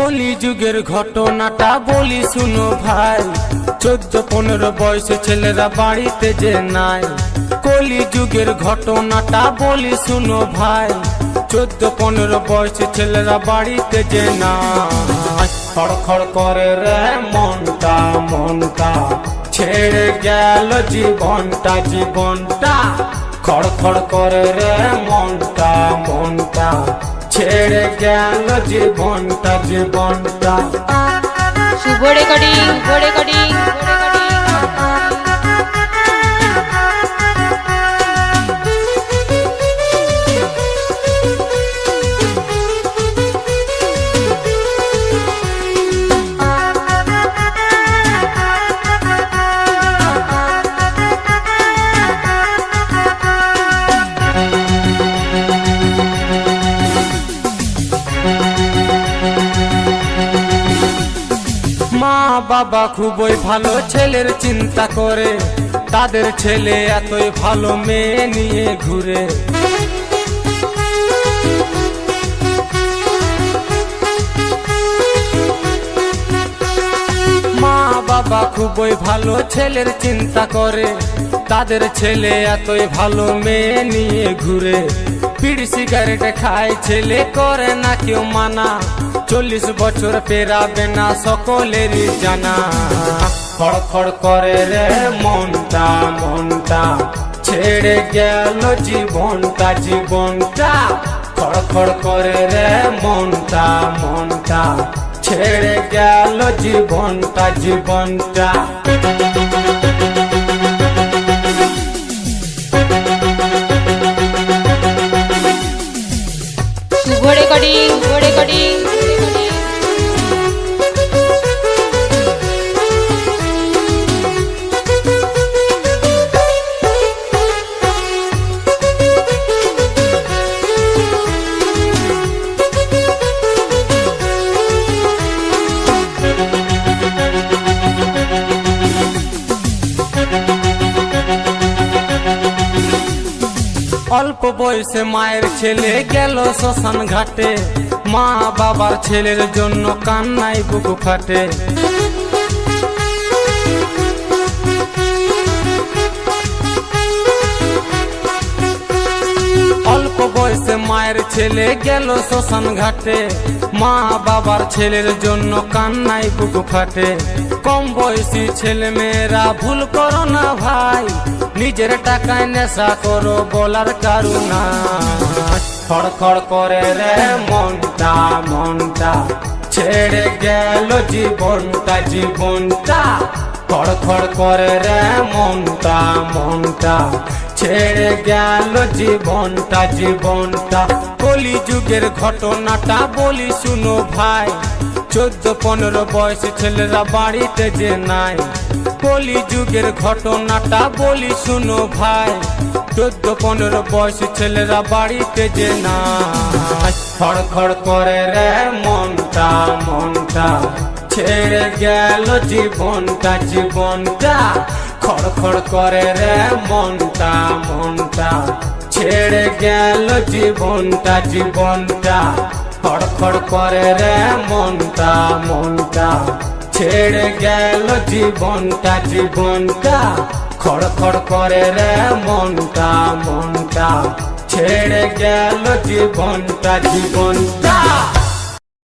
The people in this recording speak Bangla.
কলি যুগের ঘটনাটা বলি শুনো ভাই, 14-15 বয়সে ছেলেরা বাড়িতে যে নাই। কলি যুগের ঘটনাটা বলি শুনো ভাই, 14-15 বয়সে ছেলেরা বাড়িতে যে নাই। খড়খড় করে রে মনটা মনটা, ছেড়ে গেল জীবনটা জীবনটা। খড়খড় করে রে মনটা মনটা, ছেড়ে গেল জীবনটা জীবনটা। শুভ রেকর্ডিং মা বাবা খুবই ভালো ছেলের চিন্তা করে, তাদের ছেলে এতই ভালো মেয়ে নিয়ে ঘুরে। মা বাবা খুবই ভালো ছেলের চিন্তা করে, তাদের ছেলে এতই ভালো মেয়ে নিয়ে ঘুরে। বিড়ি সিগারেট খায় ছেলে, করে না কেউ মানা, 40 বছর পেরাবে না সকলেরই জানা। খড়খড় করে রে মনটা মনটা, ছেড়ে গেল জীবনটা জীবনটা। খড়খড় করে রে মনটা মনটা, ছেড়ে গেল জীবনটা জীবনটা। শুভ রেকর্ডিং অল্প বয়সে মায়ের ছেলে গেল শ্মশান ঘাটে, মা বাবার ছেলের জন্য কান্নায় বুক ফাটে। অল্প বয়সে মায়ের ছেলে গেল শ্মশান ঘাটে, মা বাবার ছেলের জন্য কান্নায় বুক ফাটে। কম বয়সী ছেলে মেয়েরা ভুল করো না ভাই, নিজের টাকায় নেশা করো বলার কারুনা। খড়খড় করে রে মনটা মনটা, ছেড়ে গেল জীবনটা জীবনটা। খড়খড় করে রে মনটা মনটা, ছেড়ে গেল জীবনটা জীবনটা। কলি যুগের ঘটনাটা বলি শুনো ভাই, 14-15 বয়সে ছেলেরা বাড়িতে যে নাই। কলি যুগের ঘটনাটা বলি শুনো ভাই, 14-15 বয়সে ছেলেরা বাড়িতে যে নাই। খড়খড় করে রে মনটা মনটা, ছেড়ে গেল জীবনটা জীবনটা। খড়খড় করে রে মনটা মনটা, ছেড়ে গেল জীবনটা জীবনটা। খড়খড় করে রে মনটা মনটা, ছেড়ে গেল জীবনটা জীবনটা। খড়খড় করে রে মনটা মনটা, ছেড়ে গেল জীবনটা জীবনটা।